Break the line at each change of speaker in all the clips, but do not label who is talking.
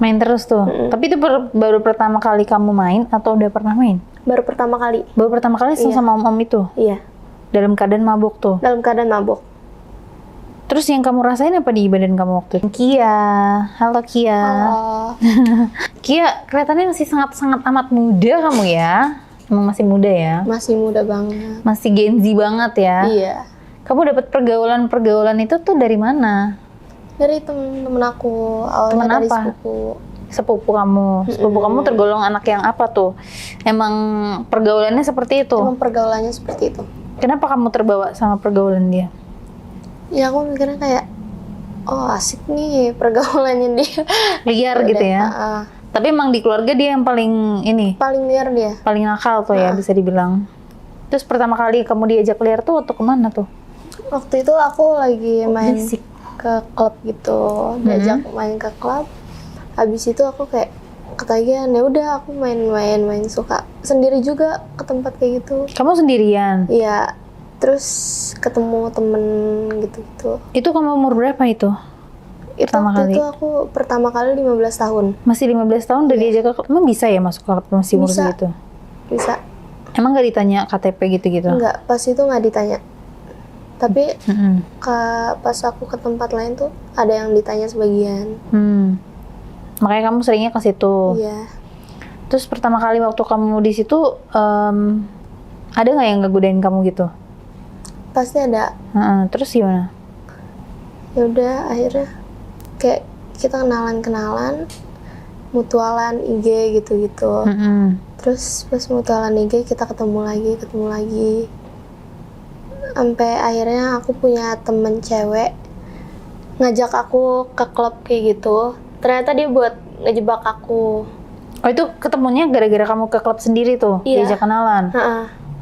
Main terus tuh. Tapi itu baru pertama kali kamu main atau udah pernah main?
Baru pertama kali.
Baru pertama kali sama om-om itu?
Iya.
Dalam keadaan mabuk tuh?
Dalam keadaan mabuk.
Terus yang kamu rasain apa di badan kamu waktu itu? Kia, halo Kia.
Halo.
Kia, kelihatannya masih sangat-sangat amat muda kamu ya. Emang masih muda ya?
Masih muda banget.
Masih Gen Z banget ya?
Iya.
Kamu dapat pergaulan itu tuh dari mana?
Dari temen aku, awalnya
Temen
dari
apa?
sepupu.
Sepupu kamu. Sepupu kamu tergolong anak yang apa tuh? Emang pergaulannya seperti itu?
Emang pergaulannya seperti itu.
Kenapa kamu terbawa sama pergaulan dia?
Ya aku mikirnya kayak, oh asik nih pergaulannya dia.
Liar gitu ya? Tapi emang di keluarga dia yang paling ini?
Paling liar dia.
Paling nakal tuh ya bisa dibilang. Terus pertama kali kamu diajak liar tuh waktu kemana tuh?
Waktu itu aku lagi main
Berisik.
ke klub gitu, diajak main ke klub. Habis itu aku kayak ketagihan, ya udah aku main suka sendiri juga ke tempat kayak gitu.
Kamu sendirian?
Iya. Terus ketemu temen gitu-gitu.
Itu kamu umur berapa itu? Pertama
Waktu
kali?
itu aku pertama kali 15 tahun.
Masih 15 tahun udah diajak ke klub? Emang bisa ya masuk klub masih umur
Bisa.
segitu?
Bisa.
Emang gak ditanya KTP gitu-gitu?
Enggak, pas itu nggak ditanya. Tapi
Mm-mm.
pas aku ke tempat lain tuh ada yang ditanya sebagian.
Makanya kamu seringnya ke situ.
Iya.
Terus pertama kali waktu kamu di situ ada nggak yang ngegodain kamu gitu?
Pasti ada.
Terus gimana?
Ya udah akhirnya kayak kita kenalan, mutualan IG gitu-gitu. Terus pas mutualan IG kita ketemu lagi. Sampai akhirnya aku punya temen cewek ngajak aku ke klub kayak gitu. Ternyata dia buat ngejebak aku.
Oh itu ketemunya gara-gara kamu ke klub sendiri tuh?
Iya.
Diajak kenalan?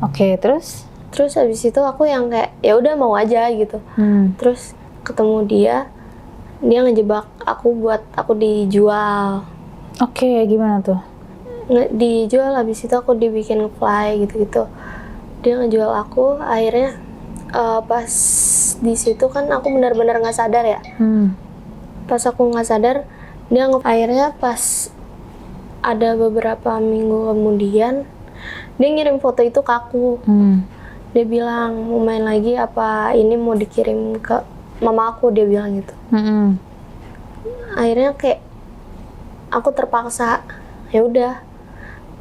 Oke, terus?
Terus habis itu aku yang kayak ya udah mau aja gitu. Terus ketemu dia ngejebak aku buat aku dijual.
Oke, gimana tuh?
Dijual, habis itu aku dibikin nge-fly gitu-gitu. Dia ngejual aku, akhirnya pas di situ kan aku benar-benar nggak sadar ya. Pas aku nggak sadar, akhirnya pas ada beberapa minggu kemudian dia ngirim foto itu ke aku. Dia bilang mau main lagi apa ini mau dikirim ke mama aku, dia bilang gitu. Akhirnya kayak aku terpaksa, ya udah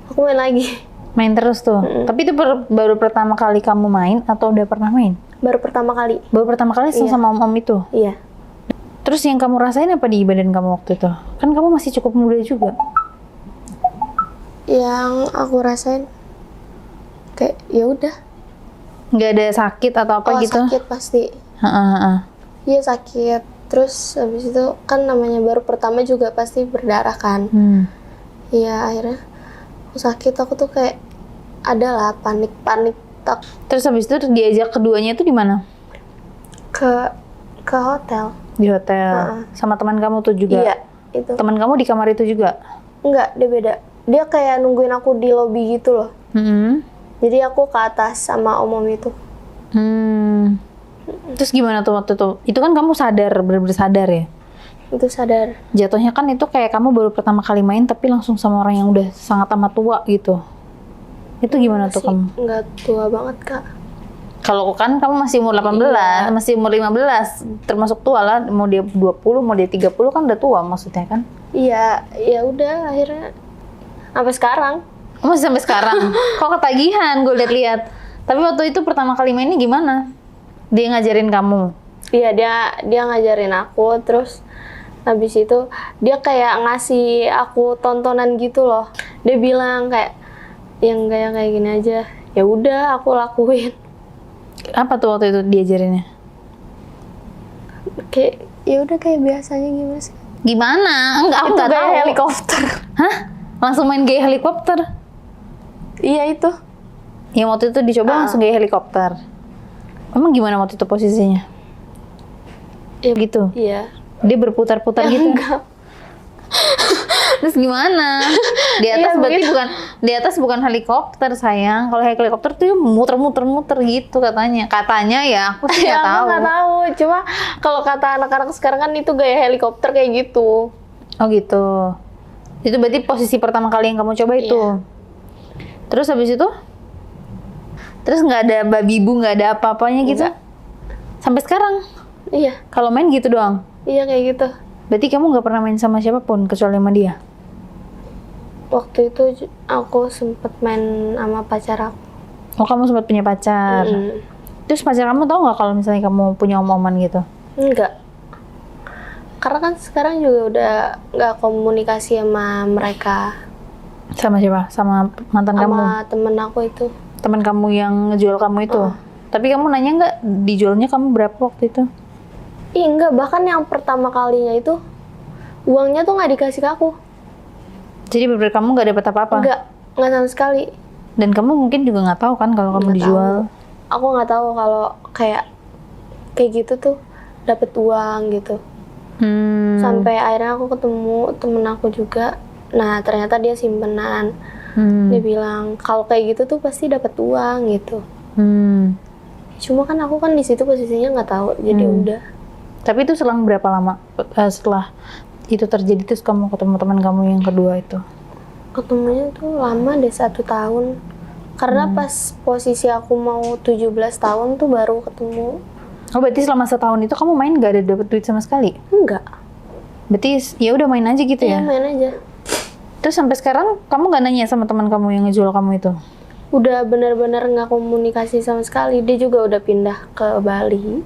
aku main lagi.
Main terus tuh. Tapi itu baru pertama kali kamu main atau udah pernah main?
Baru pertama kali.
Baru pertama kali sama om-om itu?
Iya.
Terus yang kamu rasain apa di badan kamu waktu itu? Kan kamu masih cukup muda juga.
Yang aku rasain kayak ya udah.
Nggak ada sakit atau apa gitu?
Sakit pasti. Iya sakit. Terus habis itu kan namanya baru pertama juga pasti berdarah kan. Iya akhirnya aku sakit, aku tuh kayak adalah panik tak.
Terus habis itu diajak keduanya itu di mana?
Ke hotel.
Di hotel. Sama teman kamu tuh juga?
Iya itu.
Teman kamu di kamar itu juga?
Enggak, dia beda. Dia kayak nungguin aku di lobi gitu loh. Jadi aku ke atas sama om itu.
Terus gimana tuh waktu itu? Itu kan kamu sadar, bener-bener sadar ya?
Itu sadar.
Jatuhnya kan itu kayak kamu baru pertama kali main tapi langsung sama orang yang udah sangat amat tua gitu. Itu gimana tuh kamu?
Nggak tua banget kak.
Kalau kan kamu masih umur 18, masih umur 15, termasuk tua lah. Mau dia 20, mau dia 30 kan udah tua maksudnya kan?
Iya, ya udah akhirnya sampai sekarang.
Oh, masih sampai sekarang? Kok ketagihan gue lihat-lihat. Tapi waktu itu pertama kali mainnya gimana? Dia ngajarin kamu?
Iya, dia ngajarin aku, terus habis itu dia kayak ngasih aku tontonan gitu loh. Dia bilang kayak yang kayak gini aja. Ya udah aku lakuin.
Apa tuh waktu itu diajarinnya?
Kayak ya udah kayak biasanya gimana sih?
Gimana? Enggak, aku nggak tahu.
Helikopter.
Hah? Langsung main gaya helikopter?
Iya itu.
Yang waktu itu dicoba langsung gaya helikopter. Emang gimana waktu itu posisinya?
Ya,
gitu?
Iya.
Dia berputar-putar gitu?
Enggak.
Terus gimana? Di atas berarti di atas bukan helikopter sayang. Kalau helikopter tuh muter-muter gitu katanya. Katanya ya, aku sih nggak tahu.
Aku nggak tahu. Cuma kalau kata anak-anak sekarang kan itu gaya helikopter kayak gitu.
Oh gitu. Itu berarti posisi pertama kali yang kamu coba itu.
Iya.
Terus habis itu? Terus nggak ada babi bu, nggak ada apa-apanya gitu?
Nggak.
Sampai sekarang?
Iya,
Kalau main gitu doang?
iya kayak gitu.
Berarti kamu nggak pernah main sama siapapun kecuali sama dia?
Waktu itu aku sempet main sama pacar aku.
Oh, kamu sempat punya pacar. Terus pacar kamu tahu nggak kalau misalnya kamu punya om-oman gitu?
Enggak. Karena kan sekarang juga udah nggak komunikasi sama mereka.
Sama siapa? Sama mantan kamu?
Sama temen aku itu.
Teman kamu yang ngejual kamu itu? Tapi kamu nanya nggak dijualnya kamu berapa waktu itu?
Ih enggak, bahkan yang pertama kalinya itu uangnya tuh nggak dikasih ke aku.
Jadi bener kamu nggak dapat apa-apa?
Nggak sama sekali.
Dan kamu mungkin juga nggak tahu kan kalau kamu
Nggak
dijual?
tahu. Aku nggak tahu kalau kayak gitu tuh dapat uang gitu. Sampai akhirnya aku ketemu temen aku juga. Nah ternyata dia simpenan. Dia bilang kalau kayak gitu tuh pasti dapat uang gitu. Cuma kan aku kan di situ posisinya nggak tahu, jadi udah.
Tapi itu selang berapa lama setelah itu terjadi terus kamu ketemu teman kamu yang kedua itu?
Ketemunya tuh lama deh, 1 tahun. Karena pas posisi aku mau 17 tahun tuh baru ketemu.
Oh berarti selama setahun itu kamu main gak ada dapet duit sama sekali?
Enggak.
Berarti ya udah main aja gitu
Iya,
ya?
main aja.
Terus sampai sekarang kamu gak nanya sama teman kamu yang ngejual kamu itu?
Udah bener-bener nggak komunikasi sama sekali. Dia juga udah pindah ke Bali.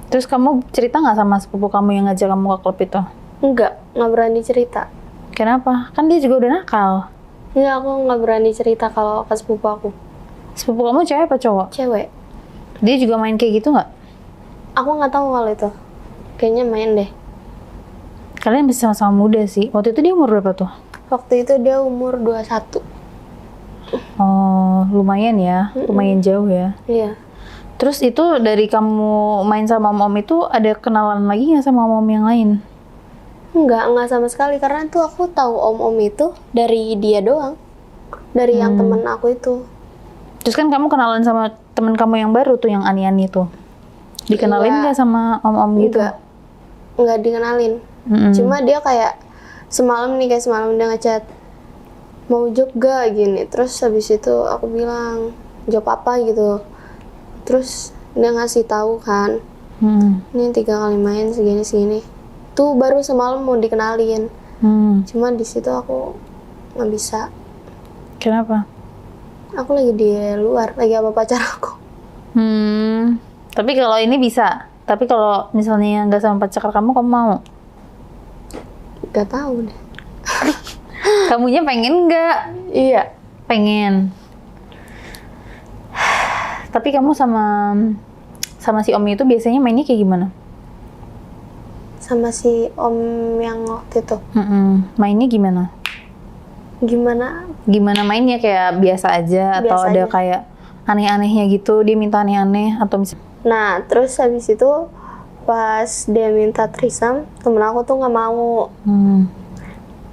Terus kamu cerita nggak sama sepupu kamu yang ngajak kamu ke klub itu?
Nggak berani cerita.
Kenapa? Kan dia juga udah nakal.
Enggak, aku nggak berani cerita kalau ke sepupu aku.
Sepupu kamu cewek apa cowok?
Cewek.
Dia juga main kayak gitu nggak?
Aku nggak tahu kalau itu. Kayaknya main deh.
Kalian bisa sama-sama muda sih. Waktu itu dia umur berapa tuh?
Waktu itu dia umur 21.
Oh, lumayan ya. Lumayan jauh ya.
Iya.
Terus itu dari kamu main sama om-om itu ada kenalan lagi nggak sama om-om yang lain?
Enggak sama sekali. Karena tuh aku tahu om-om itu dari dia doang. Dari yang temen aku itu.
Terus kan kamu kenalan sama temen kamu yang baru tuh, yang Ani-Ani tuh. Dikenalin nggak sama om-om gitu?
Enggak dikenalin. Cuma dia kayak semalam dia ngechat, mau job gak gini. Terus habis itu aku bilang job apa gitu. Terus dia ngasih tahu kan, ini 3 kali main segini. Tuh baru semalam mau dikenalin. Cuma di situ aku nggak bisa.
Kenapa?
Aku lagi di luar, lagi sama pacar aku.
Tapi kalau ini bisa. Tapi kalau misalnya nggak sama pacar kamu mau?
Gak tahu deh.
Kamunya pengen nggak?
Iya.
Pengen. Tapi kamu sama si om itu biasanya mainnya kayak gimana?
Sama si om yang waktu itu.
Mainnya gimana? Gimana mainnya, kayak biasa aja atau
Biasa
ada
aja.
kayak aneh-anehnya gitu? Dia minta aneh-aneh atau misalnya?
Nah, terus habis itu pas dia minta threesome, temen aku tuh nggak mau.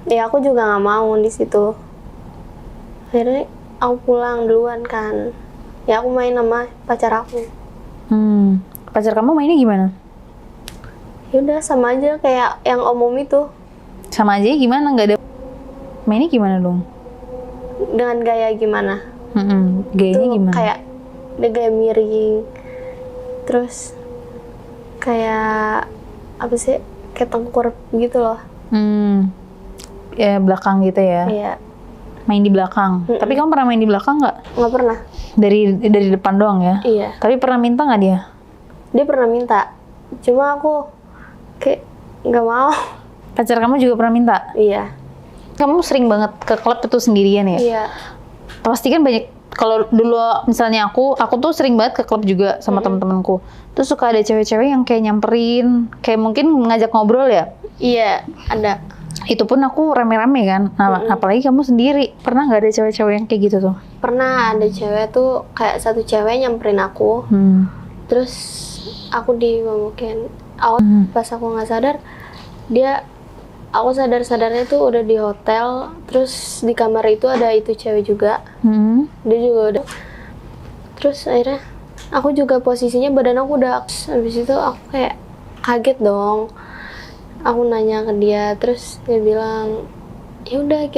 Ya aku juga nggak mau di situ. Akhirnya aku pulang duluan kan. Ya aku main sama pacar aku.
Pacar kamu mainnya gimana?
Ya udah sama aja kayak yang om itu.
Sama aja gimana? Nggak ada. Mainnya gimana dong?
Dengan gaya gimana?
Gayanya
Tuh
gimana?
kayak dia gaya miring. Terus kayak apa sih? Kayak tengkur gitu loh.
Ya belakang gitu ya?
Iya.
Main di belakang. Tapi kamu pernah main di belakang nggak?
Nggak pernah.
Dari depan doang ya?
Iya.
Tapi pernah minta nggak dia?
Dia pernah minta. Cuma aku kayak nggak mau.
Pacar kamu juga pernah minta?
Iya.
Kamu sering banget ke klub itu sendirian ya?
Iya.
Pasti kan banyak. Kalau dulu misalnya aku tuh sering banget ke klub juga sama temen-temenku. Terus suka ada cewek-cewek yang kayak nyamperin, kayak mungkin ngajak ngobrol ya.
Iya, ada.
Itu pun aku rame-rame kan. Nah, apalagi kamu sendiri. Pernah nggak ada cewek-cewek yang kayak gitu tuh?
Pernah ada cewek tuh, kayak satu cewek nyamperin aku. Terus aku dimomokin. Pas aku nggak sadar, aku sadar-sadarnya tuh udah di hotel. Terus di kamar itu ada itu cewek juga. Dia juga udah. Terus akhirnya aku juga posisinya badan aku udah. Habis itu aku kayak kaget dong. aku nanya ke dia, terus dia bilang ya udah